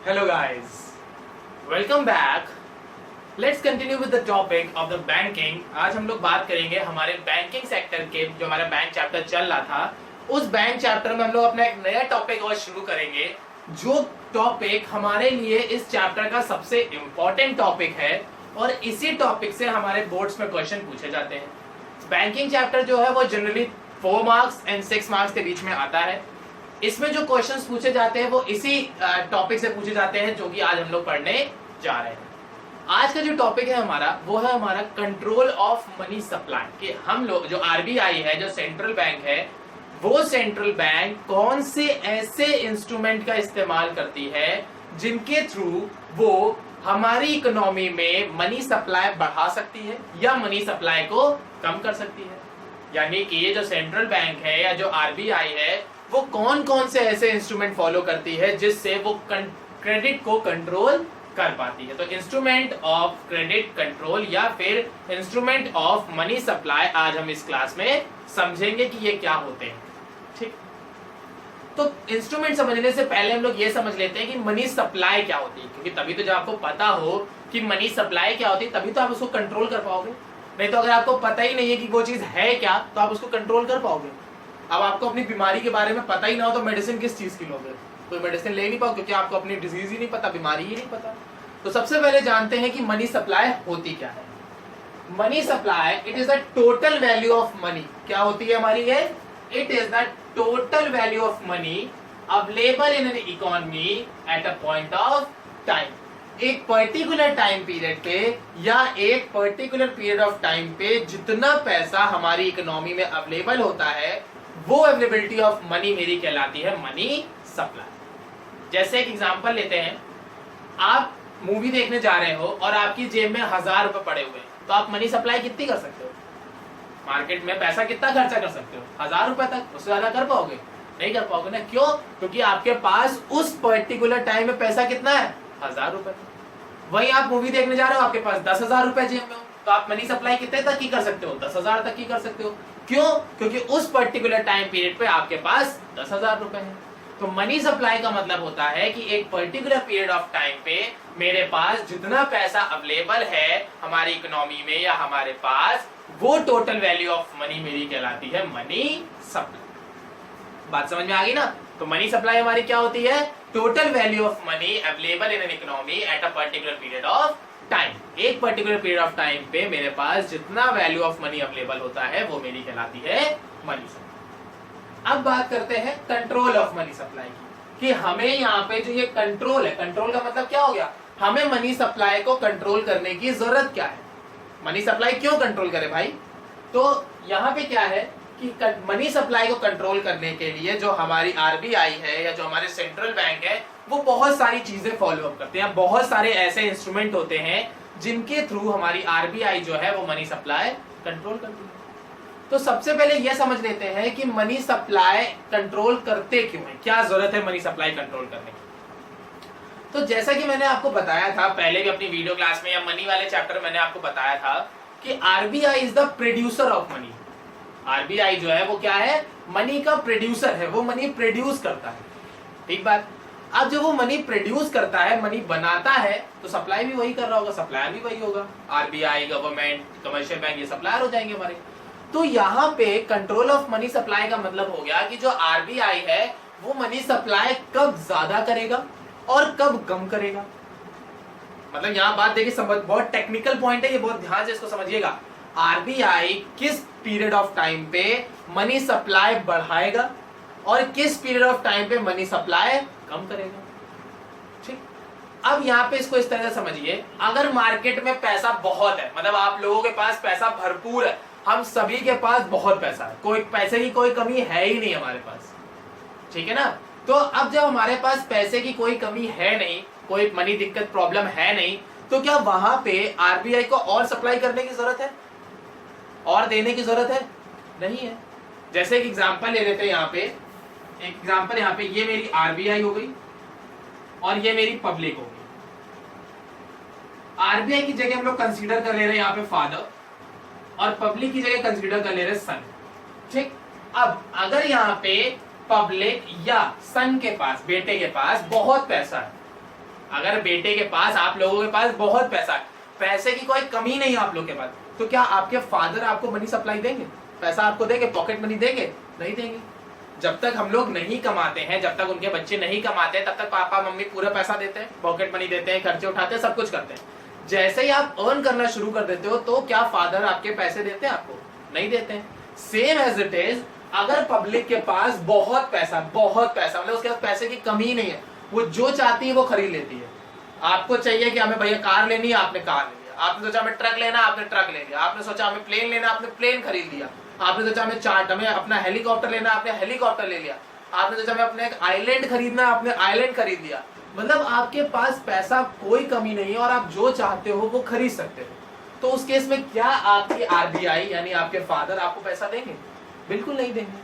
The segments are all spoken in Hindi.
Hello guys, welcome back. Let's continue with the topic of the banking. आज हम लोग बात करेंगे हमारे बैंकिंग सेक्टर के जो हमारा बैंक चैप्टर चल रहा था उस बैंक चैप्टर में हम लोग अपना एक नया टॉपिक और शुरू करेंगे जो टॉपिक हमारे लिए इस चैप्टर का सबसे इम्पोर्टेंट टॉपिक है और इसी टॉपिक से हमारे बोर्ड्स में क्वेश्चन पूछे जाते हैं। बैंकिंग चैप्टर जो है वो जनरली 4 मार्क्स एंड 6 मार्क्स के बीच में आता है। इसमें जो क्वेश्चंस पूछे जाते हैं वो इसी टॉपिक से पूछे जाते हैं जो कि आज हम लोग पढ़ने जा रहे हैं। आज का जो टॉपिक है हमारा वो है हमारा कंट्रोल ऑफ मनी सप्लाई कि हम लोग जो आरबीआई है जो सेंट्रल बैंक है वो सेंट्रल बैंक कौन से ऐसे इंस्ट्रूमेंट का इस्तेमाल करती है जिनके थ्रू वो हमारी इकोनॉमी में मनी सप्लाई बढ़ा सकती है या मनी सप्लाई को कम कर सकती है। यानी कि ये जो सेंट्रल बैंक है या जो आरबीआई है वो कौन कौन से ऐसे इंस्ट्रूमेंट फॉलो करती है जिससे वो क्रेडिट को कंट्रोल कर पाती है। तो इंस्ट्रूमेंट ऑफ क्रेडिट कंट्रोल या फिर इंस्ट्रूमेंट ऑफ मनी सप्लाई आज हम इस क्लास में समझेंगे कि ये क्या होते हैं। ठीक, तो इंस्ट्रूमेंट समझने से पहले हम लोग ये समझ लेते हैं कि मनी सप्लाई क्या होती है, क्योंकि तभी तो जब आपको पता हो कि मनी सप्लाई क्या होती है तभी तो आप उसको कंट्रोल कर पाओगे। नहीं तो अगर आपको पता ही नहीं है कि वो चीज है क्या तो आप उसको कंट्रोल कर पाओगे। अब आपको अपनी बीमारी के बारे में पता ही ना हो तो मेडिसिन किस चीज की लोगे? कोई मेडिसिन ले नहीं पाओ क्योंकि आपको अपनी डिजीज ही नहीं पता, बीमारी ही नहीं पता। तो सबसे पहले जानते हैं कि मनी सप्लाई होती क्या है। Money supply it is the total value of money. क्या होती है हमारी ये? It is the total value of money available in an economy at a point of time. एक पर्टिकुलर टाइम पीरियड पे या एक पर्टिकुलर पीरियड ऑफ टाइम पे जितना पैसा हमारी इकोनॉमी में अवेलेबल होता है वो अवेलेबिलिटी ऑफ मनी मेरी कहलाती है मनी सप्लाई। जैसे एक एग्जांपल लेते हैं, आप मूवी देखने जा रहे हो और आपकी जेब में 1000 रुपए पड़े हुए हैं तो आप मनी सप्लाई कितनी कर सकते हो? मार्केट में पैसा कितना खर्चा कर सकते हो? 1000 रुपए तक, उससे ज्यादा कर पाओगे? नहीं कर पाओगे ना। क्यों? क्योंकि आपके पास उस पर्टिकुलर टाइम में पैसा कितना है? 1000 रुपए। वही आप मूवी देखने जा रहे हो, आपके पास 10,000 रुपए जेब में हो तो आप मनी सप्लाई कितने तक की कर सकते हो? 10,000 तक की कर सकते हो। क्यों? क्योंकि उस पर्टिकुलर टाइम पीरियड पे आपके पास 10,000 रुपए है। तो मनी सप्लाई का मतलब होता है कि एक पर्टिकुलर पीरियड ऑफ टाइम पे मेरे पास जितना पैसा अवेलेबल है हमारी इकोनॉमी में या हमारे पास वो टोटल वैल्यू ऑफ मनी मेरी कहलाती है मनी सप्लाई। बात समझ में आ गई ना? तो मनी सप्लाई हमारी क्या होती है? Total value of money available in an economy at a particular period of time. एक पर्टिकुलर पीरियड ऑफ टाइम पे मेरे पास जितना वैल्यू ऑफ मनी अवेलेबल होता है वो मेरी कहलाती है मनी सप्लाई। अब बात करते हैं कंट्रोल ऑफ मनी सप्लाई की कि हमें यहाँ पे जो ये कंट्रोल है, कंट्रोल का मतलब क्या हो गया? हमें मनी सप्लाई को कंट्रोल करने की जरूरत क्या है? मनी सप्लाई क्यों कंट्रोल करे भाई? तो यहाँ पे क्या है कि मनी सप्लाई को कंट्रोल करने के लिए जो हमारी आरबीआई है या जो हमारे सेंट्रल बैंक है वो बहुत सारी चीजें फॉलो अप करते हैं। बहुत सारे ऐसे इंस्ट्रूमेंट होते हैं जिनके थ्रू हमारी आरबीआई जो है वो मनी सप्लाई कंट्रोल करती है। तो सबसे पहले यह समझ लेते हैं कि मनी सप्लाई कंट्रोल करते क्यों है, क्या जरूरत है मनी सप्लाई कंट्रोल करने की। तो जैसा कि मैंने आपको बताया था पहले भी अपनी वीडियो क्लास में या मनी वाले चैप्टर में मैंने आपको बताया था कि RBI is the producer of money. RBI जो है वो क्या है? मनी का प्रोड्यूसर है, वो मनी प्रोड्यूस करता है। ठीक बात। अब जब वो मनी प्रोड्यूस करता है, मनी बनाता है तो सप्लाई भी वही कर रहा होगा, सप्लायर भी वही होगा। आरबीआई, गवर्नमेंट, कमर्शियल बैंक ये सप्लायर हो जाएंगे हमारे। तो यहाँ पे कंट्रोल ऑफ मनी सप्लाई का मतलब हो गया कि जो आरबीआई है वो मनी सप्लाई कब ज्यादा करेगा और कब कम करेगा। मतलब यहाँ बात देखिए, बहुत टेक्निकल पॉइंट है ये, बहुत ध्यान से इसको समझिएगा। आरबीआई किस पीरियड ऑफ टाइम पे मनी सप्लाई बढ़ाएगा और किस पीरियड ऑफ टाइम पे मनी सप्लाई कम करेगा। ठीक, अब यहाँ पे इसको इस तरह से समझिए, अगर मार्केट में पैसा बहुत है, मतलब आप लोगों के पास पैसा भरपूर है, हम सभी के पास बहुत पैसा है, कोई पैसे की कोई कमी है ही नहीं हमारे पास, ठीक है ना। तो अब जब हमारे पास पैसे की कोई कमी है नहीं, कोई मनी दिक्कत प्रॉब्लम है नहीं, तो क्या वहां पे आरबीआई को और सप्लाई करने की जरूरत है और देने की जरूरत है? नहीं है। जैसे एक एग्जांपल ले लेते हैं, यहाँ पे एक एग्जांपल, यहाँ पे ये मेरी आरबीआई हो गई और ये मेरी पब्लिक हो गई। आरबीआई की जगह हम लोग कंसीडर कर ले रहे हैं यहाँ पे फादर और पब्लिक की जगह कंसीडर कर ले रहे हैं सन। ठीक, अब अगर यहाँ पे पब्लिक या सन के पास, बेटे के पास बहुत पैसा है अगर बेटे के पास, आप लोगों के पास बहुत पैसा है, पैसे की कोई कमी नहीं है आप लोग के पास, तो क्या आपके फादर आपको मनी सप्लाई देंगे? पैसा आपको देंगे, पॉकेट मनी देंगे? नहीं देंगे। जब तक हम लोग नहीं कमाते हैं, जब तक उनके बच्चे नहीं कमाते हैं, तब तक पापा मम्मी पूरा पैसा देते हैं, पॉकेट मनी देते हैं, खर्चे उठाते हैं, सब कुछ करते हैं। जैसे ही आप अर्न करना शुरू कर देते हो, तो क्या फादर आपके पैसे देते हैं आपको? नहीं देते हैं। सेम एज इट इज, अगर पब्लिक के पास बहुत पैसा मतलब उसके पास पैसे की कमी नहीं है, वो जो चाहती है वो खरीद लेती है। आपको चाहिए कि हमें भैया कार लेनी है, आपने कार ले लिया। आपने सोचा हमें ट्रक लेना, आपने ट्रक ले लिया। आपने सोचा हमें प्लेन लेना, आपने प्लेन खरीद लिया। आपने सोचा हमें अपना हेलीकॉप्टर लेना, आपने हेलीकॉप्टर ले लिया। आपने सोचा हमें अपने एक आइलैंड खरीदना, आपने आइलैंड खरीद लिया। मतलब आपके पास पैसा कोई कमी नहीं है और आप जो चाहते हो वो खरीद सकते हो। तो उस केस में क्या आपकी आरबीआई यानी आपके फादर आपको पैसा देंगे? बिल्कुल नहीं देंगे।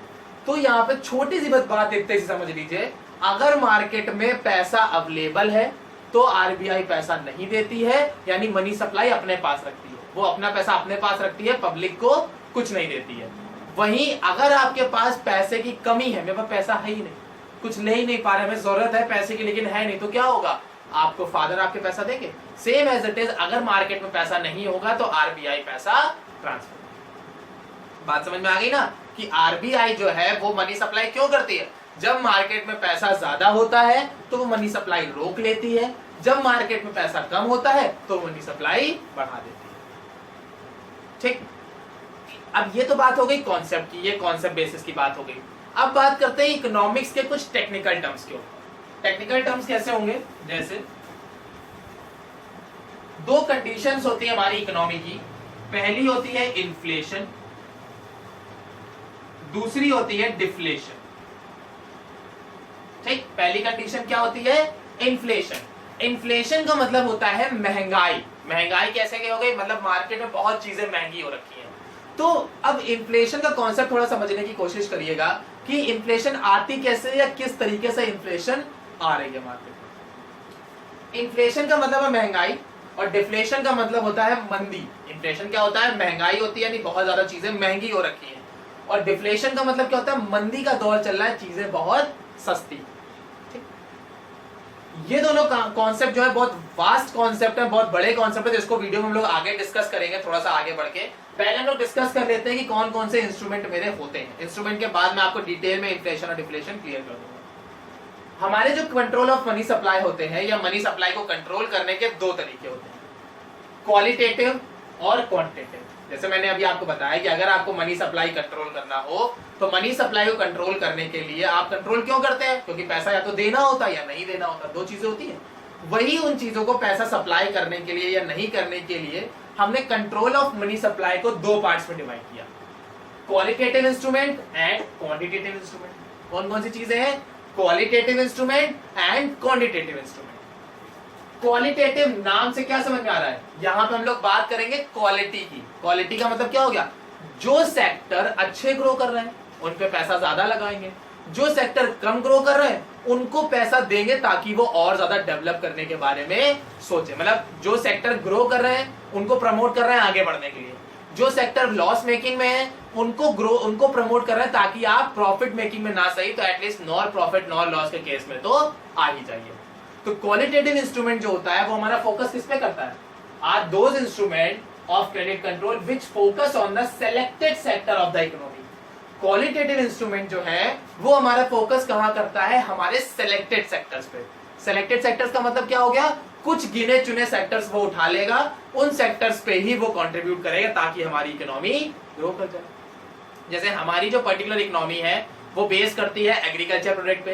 तो यहाँ पे छोटी सी बात देखते से समझ लीजिए, अगर मार्केट में पैसा अवेलेबल है तो आरबीआई पैसा नहीं देती है, यानी मनी सप्लाई अपने पास रखती है, वो अपना पैसा अपने पास रखती है, पब्लिक को कुछ नहीं देती है। वहीं अगर आपके पास पैसे की कमी है, मेरे पास पैसा है ही नहीं, कुछ ले ही नहीं पा रहे, हमें जरूरत है पैसे की लेकिन है नहीं, तो क्या होगा? आपको फादर आपके पैसा देंगे। सेम एज इट इज, अगर मार्केट में पैसा नहीं होगा तो आरबीआई पैसा ट्रांसफर। बात समझ में आ गई ना कि आरबीआई जो है वो मनी सप्लाई क्यों करती है? जब मार्केट में पैसा ज्यादा होता है तो वो मनी सप्लाई रोक लेती है, जब मार्केट में पैसा कम होता है तो मनी सप्लाई बढ़ा देती है। ठीक, अब ये तो बात हो गई कॉन्सेप्ट की, ये कॉन्सेप्ट बेसिस की बात हो गई। अब बात करते हैं इकोनॉमिक्स के कुछ टेक्निकल टर्म्स के ऊपर। टेक्निकल टर्म्स कैसे होंगे? जैसे दो कंडीशंस होती है हमारी इकोनॉमी की, पहली होती है इन्फ्लेशन, दूसरी होती है डिफ्लेशन। ठीक, पहली कंडीशन क्या होती है? इन्फ्लेशन। इन्फ्लेशन का मतलब होता है महंगाई। महंगाई कैसे की हो गई? मतलब मार्केट में बहुत चीजें महंगी हो रखी हैं। तो अब इन्फ्लेशन का कॉन्सेप्ट थोड़ा समझने की कोशिश करिएगा कि इन्फ्लेशन आती कैसे या किस तरीके से इन्फ्लेशन आ रही है मार्केट में। इन्फ्लेशन का मतलब है महंगाई और डिफ्लेशन का मतलब होता है मंदी। इन्फ्लेशन क्या होता है? महंगाई होती है, यानी बहुत ज्यादा चीजें महंगी हो रखी हैं। और डिफ्लेशन का मतलब क्या होता है? मंदी का दौर चल रहा है, चीजें बहुत सस्ती। ये दोनों कॉन्सेप्ट जो है बहुत वास्ट कॉन्सेप्ट है, बहुत बड़े कॉन्सेप्ट है, जिसको वीडियो में हम लोग आगे डिस्कस करेंगे थोड़ा सा आगे बढ़ के। पहले हम लोग डिस्कस कर लेते हैं कि कौन कौन से इंस्ट्रूमेंट मेरे होते हैं। इंस्ट्रूमेंट के बाद मैं आपको डिटेल में इन्फ्लेशन और डिफ्लेशन क्लियर कर दूंगा। हमारे जो कंट्रोल ऑफ मनी सप्लाई होते हैं या मनी सप्लाई को कंट्रोल करने के दो तरीके होते हैं, क्वालिटेटिव और क्वांटिटेटिव। जैसे मैंने अभी आपको बताया कि अगर आपको मनी सप्लाई कंट्रोल करना हो तो मनी सप्लाई को कंट्रोल करने के लिए आप कंट्रोल क्यों करते हैं? क्योंकि पैसा या तो देना होता है या नहीं देना होता, दो चीजें होती हैं। वही उन चीजों को पैसा सप्लाई करने के लिए या नहीं करने के लिए हमने कंट्रोल ऑफ मनी सप्लाई को दो पार्ट्स में डिवाइड किया, qualitative instrument and quantitative instrument. कौन कौन सी चीजें हैं? Qualitative instrument and quantitative instrument. Qualitative नाम से क्या समझ में आ रहा है? यहां पे हम लोग बात करेंगे क्वालिटी की। क्वालिटी का मतलब क्या हो गया? जो सेक्टर अच्छे ग्रो कर रहे हैं उन पे पैसा ज्यादा लगाएंगे, जो सेक्टर कम ग्रो कर रहे हैं उनको पैसा देंगे ताकि वो और ज्यादा डेवलप करने के बारे में सोचे। मतलब जो सेक्टर ग्रो कर रहे हैं उनको प्रमोट कर रहे हैं आगे बढ़ने के लिए, जो सेक्टर लॉस मेकिंग में है उनको प्रमोट कर रहे हैं ताकि आप प्रॉफिट मेकिंग में ना सही तो at least nor profit nor loss के केस में तो आ ही जाइए। तो क्वालिटेटिव इंस्ट्रूमेंट जो होता है वो हमारा फोकस किस पे करता है? Are those instrument of credit control which focus on the selected sector of the economy. Qualitative instrument जो है वो हमारा फोकस कहां करता है? हमारे सेलेक्टेड सेक्टर्स पे। सेलेक्टेड सेक्टर्स का मतलब क्या हो गया? कुछ गिने चुने सेक्टर्स वो उठा लेगा, उन सेक्टर्स पे ही वो कंट्रीब्यूट करेगा ताकि हमारी इकोनॉमी ग्रो कर जाए। जैसे हमारी जो पर्टिकुलर इकोनॉमी है वो बेस करती है एग्रीकल्चर प्रोडक्ट पे,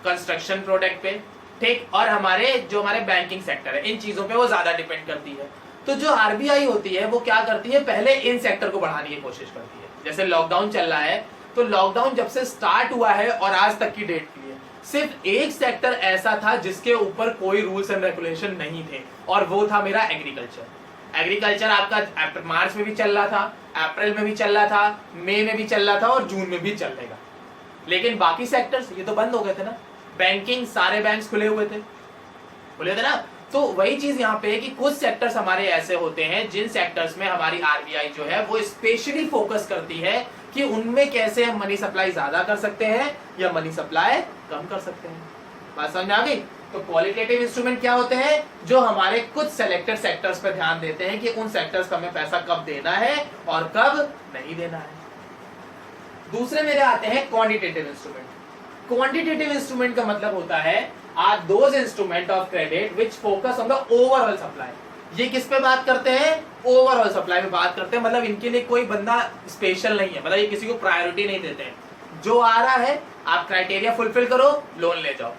कंस्ट्रक्शन प्रोडक्ट पे, ठीक, और हमारे बैंकिंग सेक्टर है इन चीजों पे वो ज्यादा डिपेंड करती है। तो जो आरबीआई होती है वो क्या करती है? पहले इन सेक्टर को बढ़ाने की कोशिश करती है। जैसे लॉकडाउन चल रहा है तो लॉकडाउन जब से स्टार्ट हुआ है और आज तक की डेट के लिए सिर्फ एक सेक्टर ऐसा था जिसके ऊपर कोई रूल्स एंड रेगुलेशन नहीं थे और वो था मेरा एग्रीकल्चर। एग्रीकल्चर आपका मार्च में भी चल रहा था, अप्रैल में भी चल रहा था, मई में भी चल रहा था और जून में भी चलेगा। लेकिन बाकी सेक्टर्स ये तो बंद हो गए थे ना। बैंकिंग सारे बैंक्स खुले थे ना। तो वही चीज यहाँ पे है कि कुछ सेक्टर्स हमारे ऐसे होते हैं जिन सेक्टर्स में हमारी आरबीआई जो है वो स्पेशली फोकस करती है कि उनमें कैसे हम मनी सप्लाई ज्यादा कर सकते हैं या मनी सप्लाई कम कर सकते हैं। बात समझ आ गई? तो क्वालिटेटिव इंस्ट्रूमेंट क्या होते हैं, जो हमारे कुछ सेलेक्टेड सेक्टर्स पे ध्यान देते हैं कि उन सेक्टर्स को हमें पैसा कब देना है और कब नहीं देना है। दूसरे मेरे आते हैं क्वांटिटेटिव इंस्ट्रूमेंट। क्वांटिटेटिव इंस्ट्रूमेंट का मतलब होता है are those instrument of credit which focus on the overall supply. ये किस पे बात करते हैं, ओवरऑल सप्लाई पे बात करते हैं, मतलब इनके लिए कोई बंदा स्पेशल नहीं है, मतलब ये किसी को प्रायोरिटी नहीं देते हैं। जो आ रहा है आप क्राइटेरिया फुलफिल करो, लोन ले जाओ,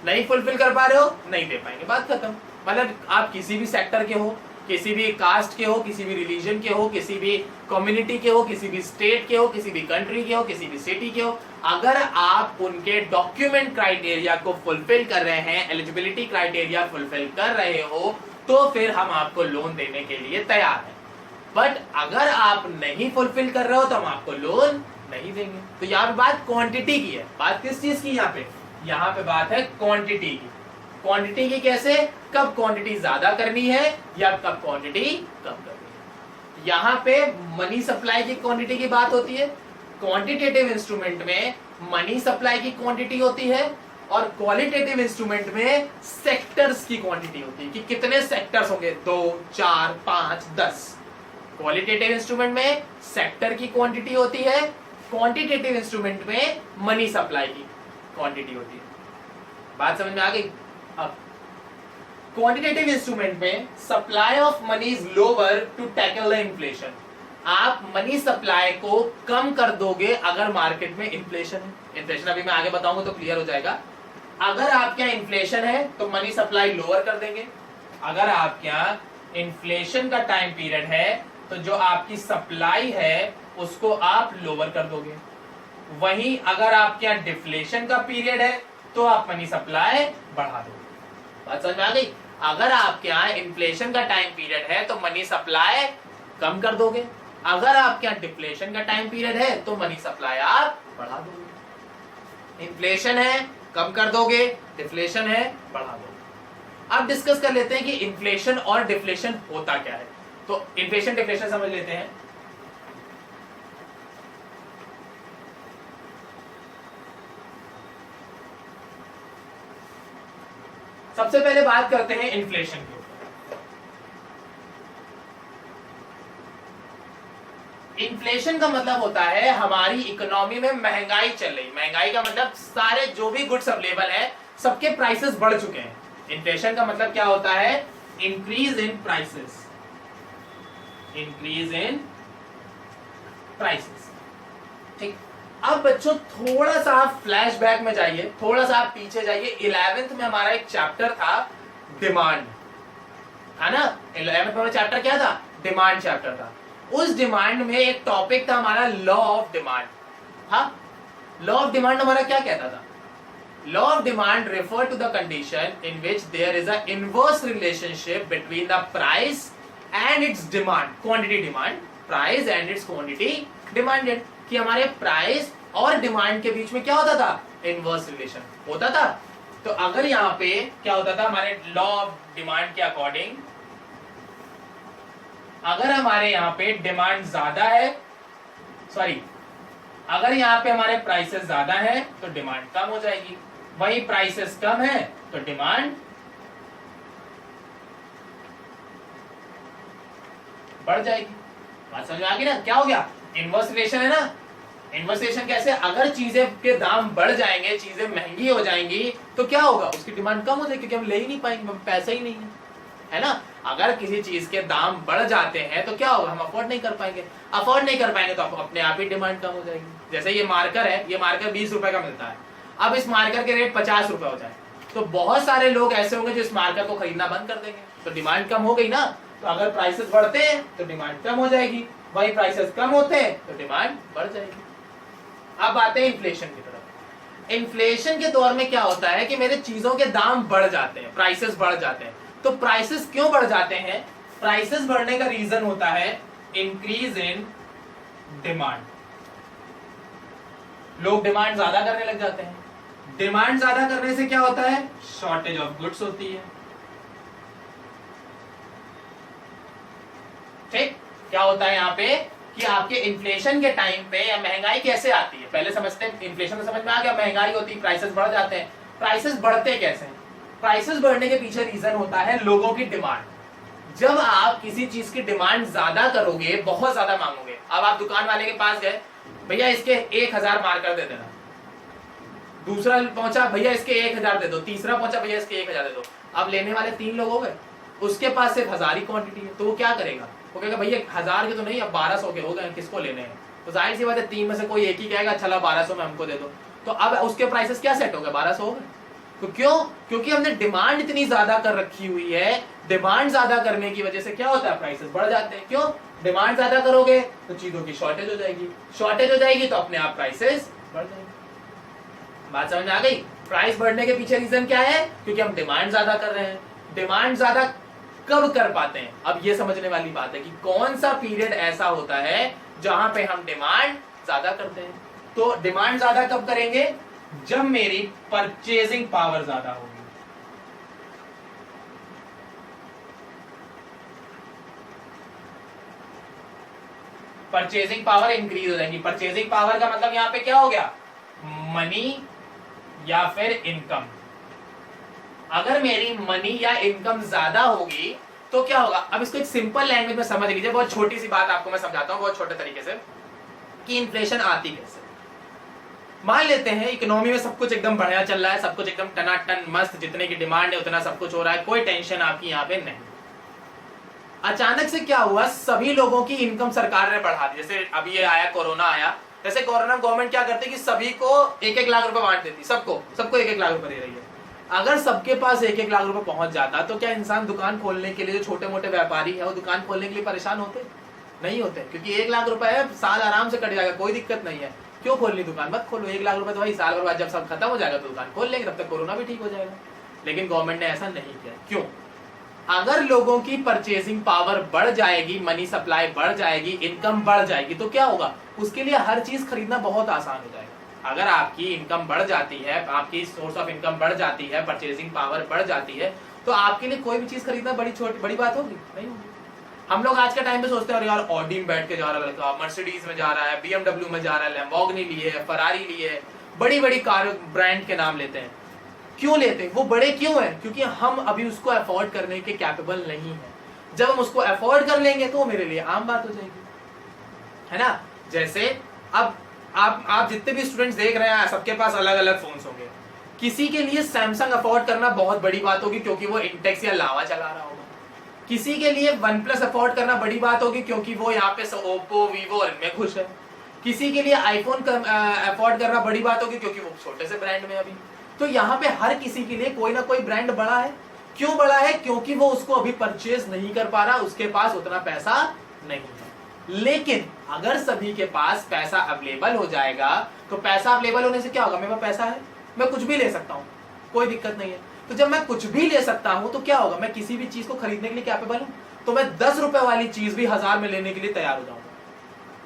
नहीं फुलफिल कर पा रहे हो नहीं दे पाएंगे, बात खत्म। मतलब आप किसी भी सेक्टर के हो, किसी भी कास्ट के हो, किसी भी रिलीजन के हो, किसी भी कम्युनिटी के हो, किसी भी स्टेट के हो, किसी भी कंट्री के हो, किसी भी सिटी के हो, अगर आप उनके डॉक्यूमेंट क्राइटेरिया को फुलफिल कर रहे हैं, एलिजिबिलिटी क्राइटेरिया फुलफिल कर रहे हो, तो फिर हम आपको लोन देने के लिए तैयार हैं। बट अगर आप नहीं फुलफिल कर रहे हो तो हम आपको लोन नहीं देंगे। तो यहाँ पे बात क्वांटिटी की है। बात किस चीज की यहाँ पे बात है क्वांटिटी की। क्वांटिटी की कैसे, कब क्वांटिटी ज्यादा करनी है या कब क्वांटिटी कम करनी है। यहाँ पे मनी सप्लाई की क्वांटिटी की बात होती है। क्वांटिटेटिव इंस्ट्रूमेंट में मनी सप्लाई की क्वांटिटी होती है और क्वालिटेटिव इंस्ट्रूमेंट में सेक्टर्स की क्वांटिटी होती है कि कितने सेक्टर्स होंगे, 2, 4, 5, 10। क्वालिटेटिव इंस्ट्रूमेंट में सेक्टर की क्वांटिटी होती है, क्वांटिटेटिव इंस्ट्रूमेंट में मनी सप्लाई की क्वांटिटी होती है। बात समझ में आ गई। अब क्वांटिटेटिव इंस्ट्रूमेंट में supply of money is lower to tackle the inflation. आप मनी सप्लाई को कम कर दोगे अगर मार्केट में इन्फ्लेशन है। इन्फ्लेशन अभी मैं आगे बताऊंगा तो क्लियर हो जाएगा। अगर आपके यहाँ इन्फ्लेशन है तो मनी सप्लाई लोअर कर देंगे। अगर आपके यहाँ इन्फ्लेशन का टाइम पीरियड है तो जो आपकी सप्लाई है उसको आप लोअर कर दोगे। वहीं अगर आपके यहाँ डिफ्लेशन का पीरियड है तो आप मनी सप्लाई बढ़ा दोगे। बात समझ में आ गई। अगर आपके यहाँ इन्फ्लेशन का टाइम पीरियड है तो मनी सप्लाई कम कर दोगे। अगर आपके यहाँ डिफ्लेशन का टाइम पीरियड है तो मनी सप्लाई आप बढ़ा दोगे। इन्फ्लेशन है कम कर दोगे, डिफ्लेशन है बढ़ा दोगे। अब डिस्कस कर लेते हैं कि इन्फ्लेशन और डिफ्लेशन होता क्या है। तो इन्फ्लेशन डिफ्लेशन समझ लेते हैं। सबसे पहले बात करते हैं इन्फ्लेशन की। इन्फ्लेशन का मतलब होता है हमारी इकोनॉमी में महंगाई चल रही। महंगाई का मतलब सारे जो भी गुड्स अवेलेबल है सबके प्राइसेस बढ़ चुके हैं। इन्फ्लेशन का मतलब क्या होता है, increase in prices. Increase in prices, ठीक। अब बच्चों थोड़ा सा आप फ्लैशबैक में जाइए, थोड़ा सा आप पीछे जाइए। 11th में हमारा एक चैप्टर था डिमांड, है ना। 11th में चैप्टर क्या था, डिमांड चैप्टर था। उस डिमांड में एक टॉपिक था हमारा लॉ ऑफ डिमांड। हाँ, लॉ ऑफ डिमांड हमारा क्या कहता था, law of demand refer to the condition in which there is a inverse relationship between the price and its demand, quantity demand, price and its quantity demanded, कि हमारे प्राइस और डिमांड के बीच में क्या होता था, इनवर्स रिलेशन होता था। तो अगर यहाँ पे क्या होता था, हमारे लॉ ऑफ डिमांड के अकॉर्डिंग अगर हमारे यहाँ पे डिमांड ज्यादा है, सॉरी, अगर यहाँ पे हमारे प्राइसेस ज्यादा है तो डिमांड कम हो जाएगी, वही प्राइसेस कम है तो डिमांड बढ़ जाएगी। बात समझ में आ गई ना, क्या हो गया, इनवर्स रिलेशन है ना। इनवर्स रिलेशन कैसे, अगर चीजें के दाम बढ़ जाएंगे, चीजें महंगी हो जाएंगी तो क्या होगा, उसकी डिमांड कम हो जाएगी क्योंकि हम ले ही नहीं पाएंगे, पैसा ही नहीं है ना। अगर किसी चीज के दाम बढ़ जाते हैं तो क्या होगा, हम अफोर्ड नहीं कर पाएंगे। अफोर्ड नहीं कर पाएंगे तो अपने आप ही डिमांड कम हो जाएगी। जैसे ये मार्कर है, ये मार्कर 20 रुपए का मिलता है, अब इस मार्कर के रेट 50 रुपए हो जाए तो बहुत सारे लोग ऐसे होंगे जो इस मार्कर को खरीदना बंद कर देंगे, तो डिमांड कम हो गई ना। तो अगर प्राइसेस बढ़ते हैं तो डिमांड कम हो जाएगी, वही प्राइसेस कम होते हैं तो डिमांड बढ़ जाएगी। अब आते हैं इन्फ्लेशन की तरफ। इन्फ्लेशन के दौर में क्या होता है कि मेरे चीजों के दाम बढ़ जाते हैं, प्राइसेस बढ़ जाते हैं। तो प्राइसेस क्यों बढ़ जाते हैं, प्राइसेस बढ़ने का रीजन होता है इंक्रीज इन डिमांड। लोग डिमांड ज्यादा करने लग जाते हैं। डिमांड ज्यादा करने से क्या होता है, शॉर्टेज ऑफ गुड्स होती है, ठीक। क्या होता है यहाँ पे कि आपके इन्फ्लेशन के टाइम पे या महंगाई कैसे आती है, पहले समझते हैं। इन्फ्लेशन तो समझ में आ गया, महंगाई होती है, प्राइसेस बढ़ जाते हैं। प्राइसेस बढ़ते कैसे हैं, प्राइसेस बढ़ने के पीछे रीजन होता है लोगों की डिमांड। जब आप किसी चीज की डिमांड ज्यादा करोगे, बहुत ज्यादा मांगोगे, अब आप दुकान वाले के पास गए, भैया इसके 1000 मार्कर दे देना, दूसरा पहुंचा भैया इसके 1000 दे दो, तीसरा पहुंचा भैया इसके 1000 दे दो। अब लेने वाले 3 लोग हो गए, उसके पास सिर्फ 1000 ही क्वांटिटी है, तो वो क्या करेगा? वो कहेगा भैया 1000 के तो नहीं, अब 1200 के हो गए, किसको लेने हैं? तो जाहिर सी बात है 3 में से कोई एक ही कहेगा चला 1200 में हमको दे दो, तो अब उसके प्राइसेस क्या सेट हो गए? 1200 हो गए। तो क्यों? क्योंकि हमने डिमांड इतनी ज्यादा कर रखी हुई है। डिमांड ज्यादा करने की वजह से क्या होता है? प्राइसेस बढ़ जाते हैं। क्यों? डिमांड ज्यादा करोगे तो चीजों की शॉर्टेज हो जाएगी, शॉर्टेज हो जाएगी तो अपने आप प्राइसेस बढ़ जाएंगे। बात समझ में आ गई? प्राइस बढ़ने के पीछे रीजन क्या है? क्योंकि हम डिमांड ज्यादा कर रहे हैं। डिमांड ज्यादा कब कर पाते हैं? अब ये समझने वाली बात है कि कौन सा पीरियड ऐसा होता है जहां पे हम डिमांड ज्यादा करते हैं। तो डिमांड ज्यादा कब करेंगे? जब मेरी परचेजिंग पावर ज्यादा होगी। परचेजिंग पावर इंक्रीज हो जाएगी। परचेजिंग पावर का मतलब यहां पे क्या हो गया? मनी या फिर इनकम। अगर मेरी मनी या इनकम ज्यादा होगी तो क्या होगा? अब इसको एक सिंपल लैंग्वेज में समझ लीजिए, बहुत छोटी सी बात आपको मैं समझाता हूं बहुत छोटे तरीके से कि इन्फ्लेशन आती कैसे। मान लेते हैं इकोनॉमी में सब कुछ एकदम बढ़िया चल रहा है, सब कुछ एकदम टनाटन मस्त, जितने की डिमांड है उतना सब कुछ हो रहा है, कोई टेंशन आपकी यहाँ पे नहीं। अचानक से क्या हुआ? सभी लोगों की इनकम सरकार ने बढ़ा दी। जैसे अभी ये आया, कोरोना आया, जैसे कोरोना गवर्नमेंट क्या करती कि सभी को 1-1 लाख रुपए बांट देती, सबको 1-1 लाख रुपए दे रही है। अगर सबके पास 1-1 लाख रुपए पहुंच जाता तो क्या इंसान दुकान खोलने के लिए, जो छोटे मोटे व्यापारी है वो दुकान खोलने के लिए परेशान होते? नहीं होते, क्योंकि 1 लाख रुपए है, साल आराम से कट जाएगा, कोई दिक्कत नहीं है। क्यों खोलनी दुकान? मत खोलो, 1 लाख रुपए तो भाई साल भर बाद जब सब खत्म हो जाएगा तो दुकान खोल लेंगे, तब तक कोरोना भी ठीक हो जाएगा। लेकिन गवर्नमेंट ने ऐसा नहीं किया। क्यों? अगर लोगों की परचेजिंग पावर बढ़ जाएगी, मनी सप्लाई बढ़ जाएगी, इनकम बढ़ जाएगी, तो क्या होगा? उसके लिए हर चीज खरीदना बहुत आसान हो जाएगा। अगर आपकी इनकम बढ़ जाती है, आपकी सोर्स ऑफ इनकम बढ़ जाती है, परचेजिंग पावर बढ़ जाती है, तो आपके लिए कोई भी चीज खरीदना बड़ी बात होगी? नहीं होगी। हम लोग आज के टाइम पे सोचते हैं यार ऑडी में बैठ के जा रहा है, मर्सिडीज में जा रहा है, BMW में जा रहा है, लैम्बोर्गिनी लिए है, फरारी लिए है, बड़ी बड़ी कार ब्रांड के नाम लेते हैं। क्यों लेते हैं? वो बड़े क्यों हैं? क्योंकि हम अभी उसको अफोर्ड करने के कैपेबल नहीं है। जब हम उसको अफोर्ड कर लेंगे तो मेरे लिए आम बात हो जाएगी, है ना? जैसे अब आप जितने भी स्टूडेंट्स देख रहे हैं, सबके पास अलग अलग फोन्स होंगे। किसी के लिए सैमसंग अफोर्ड करना बहुत बड़ी बात होगी क्योंकि वो इंटेक्स या लावा चला रहा होगा। किसी के लिए OnePlus अफोर्ड करना बड़ी बात होगी क्योंकि वो यहाँ पे ओप्पो, वीवो और इनमें खुश है। किसी के लिए आईफोन अफोर्ड करना बड़ी बात होगी क्योंकि वो छोटे से ब्रांड में अभी। तो यहाँ पे हर किसी के लिए कोई ना कोई ब्रांड बड़ा है। क्यों बड़ा है? क्योंकि वो उसको अभी परचेज नहीं कर पा रहा, उसके पास उतना पैसा नहीं है। लेकिन अगर सभी के पास पैसा अवेलेबल हो जाएगा तो पैसा अवेलेबल होने से क्या होगा? मेरे पास पैसा है, मैं कुछ भी ले सकता हूँ, कोई दिक्कत नहीं है। तो जब मैं कुछ भी ले सकता हूं तो क्या होगा? मैं किसी भी चीज को खरीदने के लिए कैपेबल हूं, तो मैं 10 रुपए वाली चीज भी 1000 में लेने के लिए तैयार हो जाऊंगा।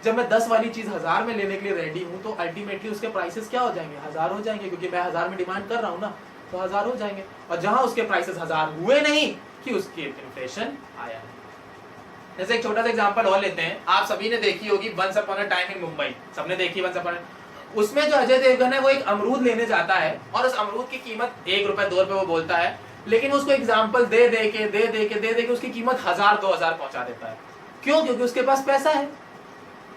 जब मैं 10 वाली चीज 1000 में लेने के लिए रेडी हूं तो अल्टीमेटली उसके प्राइसेस क्या हो जाएंगे? 1000 हो जाएंगे, क्योंकि मैं 1000 में डिमांड कर रहा हूं ना, तो 1000 हो जाएंगे। और जहां उसके प्राइसेस 1000 हुए नहीं कि उसकी इन्फ्लेशन आया है। जैसे एक छोटा सा एग्जांपल और लेते हैं, आप सभी ने देखी होगी once upon a time in Mumbai, सबने देखी वंस अपॉन। उसमें जो अजय देवगन है वो एक अमरूद लेने जाता है और उस अमरूद की कीमत 1 रुपए 2 रुपए वो बोलता है, लेकिन उसको एग्जांपल दे दे के उसकी कीमत 1000-2000 पहुंचा देता है। क्यों? क्योंकि उसके पास पैसा है।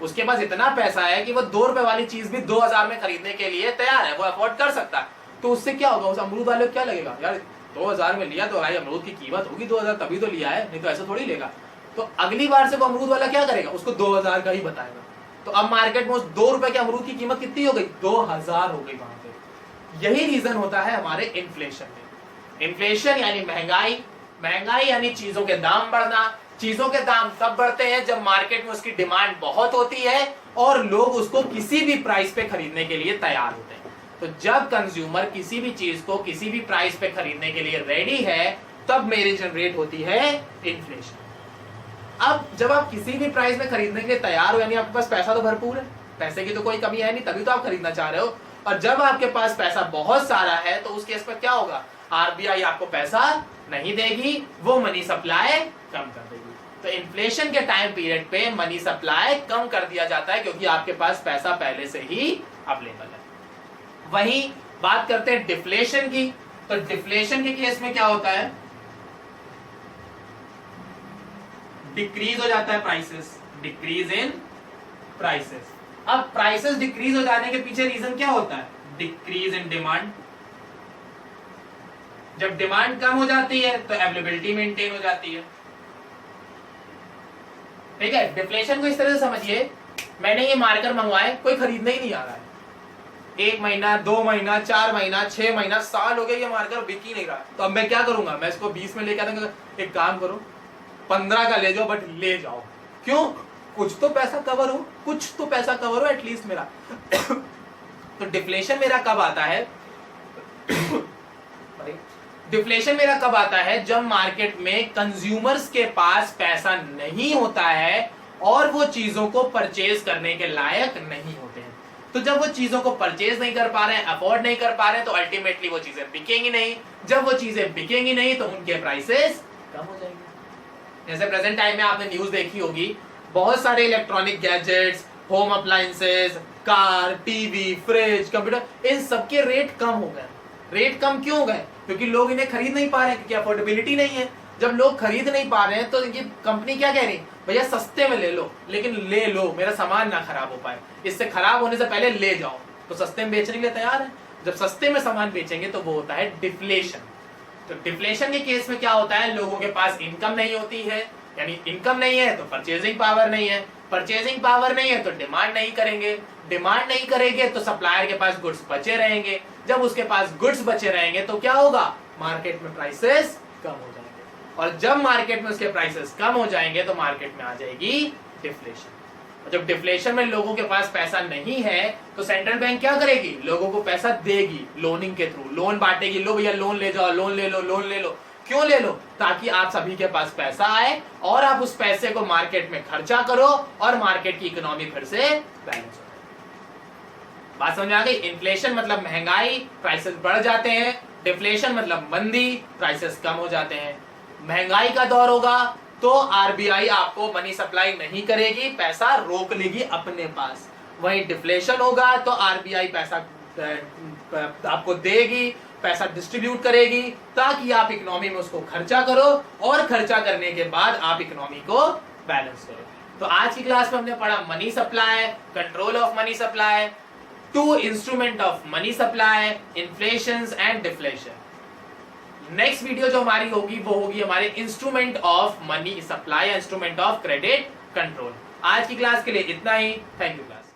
उसके पास इतना पैसा है कि वो 2 रुपए वाली चीज भी 2000 में खरीदने के लिए तैयार है, वो अफोर्ड कर सकता है। तो उससे क्या होगा? उस अमरूद वाले को क्या लगेगा? यार 2000 में लिया तो भाई अमरूद की कीमत होगी 2000, तभी तो लिया है, नहीं तो ऐसा थोड़ी लेगा। तो अगली बार से वो अमरूद वाला क्या करेगा? उसको 2000 का ही बताएगा। तो अब मार्केट में उस 2 रुपए के अमरूद की कीमत कितनी हो गई? 2000 हो गई वहां पे। यही रीजन होता है हमारे इन्फ्लेशन में। इन्फ्लेशन यानी महंगाई, महंगाई यानी चीजों के दाम बढ़ना। चीजों के दाम तब बढ़ते हैं जब मार्केट में उसकी डिमांड बहुत होती है और लोग उसको किसी भी प्राइस पे खरीदने के लिए तैयार होते हैं। तो जब कंज्यूमर किसी भी चीज को किसी भी प्राइस पे खरीदने के लिए रेडी है, तब मेरी जनरेट होती है इन्फ्लेशन। अब जब आप किसी भी प्राइस में खरीदने के लिए तैयार हो, यानी आपके पास पैसा तो भरपूर है, पैसे की तो कोई कमी है नहीं, तभी तो आप खरीदना चाह रहे हो। और जब आपके पास पैसा बहुत सारा है तो उस केस में क्या होगा? आरबीआई आपको पैसा नहीं देगी, वो मनी सप्लाई कम कर देगी। तो इन्फ्लेशन के टाइम पीरियड पे मनी सप्लाई कम कर दिया जाता है क्योंकि आपके पास पैसा पहले से ही अवेलेबल है। वहीं बात करते हैं डिफ्लेशन की। तो डिफ्लेशन के केस में क्या होता है, डिक्रीज हो जाता है प्राइसेस, डिक्रीज इन प्राइसेस। अब प्राइसेस डिक्रीज हो जाने के पीछे रीजन क्या होता है, डिक्रीज इन डिमांड। जब डिमांड कम हो जाती है तो अवेलेबिलिटी मेंटेन हो जाती है। ठीक है, डिफ्लेशन को इस तरह से समझिए, मैंने ये मार्कर मंगवाए, कोई खरीदने ही नहीं आ रहा है, 1 महीना 2 महीना 4 महीना 6 महीना साल हो गया, ये मार्कर बिक ही नहीं रहा। तो अब मैं क्या करूंगा, मैं इसको 20 में लेके आता, एक काम करो 15 का ले जाओ, बट ले जाओ। क्यों, कुछ तो पैसा कवर हो, कुछ तो पैसा कवर हो एटलीस्ट मेरा। तो डिफ्लेशन मेरा कब आता है, डिफ्लेशन मेरा कब आता है, जब मार्केट में कंज्यूमर्स के पास पैसा नहीं होता है और वो चीजों को परचेज करने के लायक नहीं होते हैं। तो जब वो चीजों को परचेज नहीं कर पा रहे हैं, अफोर्ड नहीं कर पा रहे हैं, तो अल्टीमेटली वो चीजें बिकेंगी नहीं। जब वो चीजें बिकेंगी नहीं तो उनके प्राइसेस कम हो जाएंगे। जैसे प्रेजेंट टाइम में आपने न्यूज देखी होगी, बहुत सारे electronic gadgets, home appliances, car, TV, fridge, computer, इन सबके रेट कम हो गए। रेट कम क्यों हो गए, क्योंकि लोग इन्हें खरीद नहीं पा रहे हैं, क्योंकि अफोर्डेबिलिटी नहीं है। जब लोग खरीद नहीं पा रहे हैं तो ये कंपनी क्या कह रही, भैया सस्ते में ले लो, लेकिन ले लो, मेरा सामान ना खराब हो पाए, इससे खराब होने से पहले ले जाओ। तो सस्ते में बेचने के लिए तैयार है। जब सस्ते में सामान बेचेंगे तो वो होता है डिफ्लेशन। तो डिफ्लेशन के केस में क्या होता है, लोगों के पास इनकम नहीं होती है, यानी इनकम नहीं है तो परचेजिंग पावर नहीं है, परचेजिंग पावर नहीं है तो डिमांड नहीं करेंगे, डिमांड नहीं करेंगे तो सप्लायर के पास गुड्स बचे रहेंगे। जब उसके पास गुड्स बचे रहेंगे तो क्या होगा, मार्केट में प्राइसेस कम हो जाएंगे, और जब मार्केट में उसके प्राइसेस कम हो जाएंगे तो मार्केट में आ जाएगी डिफ्लेशन। जब डिफ्लेशन में लोगों के पास पैसा नहीं है तो सेंट्रल बैंक क्या करेगी, लोगों को पैसा देगी, लोनिंग के थ्रू लोन बांटेगी, लो भैया लोन ले जाओ, लोन ले लो, लोन ले लो। क्यों ले लो, ताकि आप सभी के पास पैसा आए और आप उस पैसे को मार्केट में खर्चा करो और मार्केट की इकोनॉमी फिर से बैलेंस हो। बात समझ आ गई। इन्फ्लेशन मतलब महंगाई, प्राइसेस बढ़ जाते हैं। डिफ्लेशन मतलब मंदी, प्राइसेस कम हो जाते हैं। महंगाई का दौर होगा तो आरबीआई आपको मनी सप्लाई नहीं करेगी, पैसा रोक लेगी अपने पास। वहीं डिफ्लेशन होगा तो आरबीआई पैसा आपको देगी, पैसा डिस्ट्रीब्यूट करेगी, ताकि आप इकोनॉमी में उसको खर्चा करो और खर्चा करने के बाद आप इकोनॉमी को बैलेंस करो। तो आज की क्लास में हमने पढ़ा money supply, control of money supply, 2 instrument of money supply, inflation and deflation. Next video जो हमारी होगी वो होगी हमारे instrument of money supply, instrument of credit control. आज की क्लास के लिए इतना ही। Thank you class.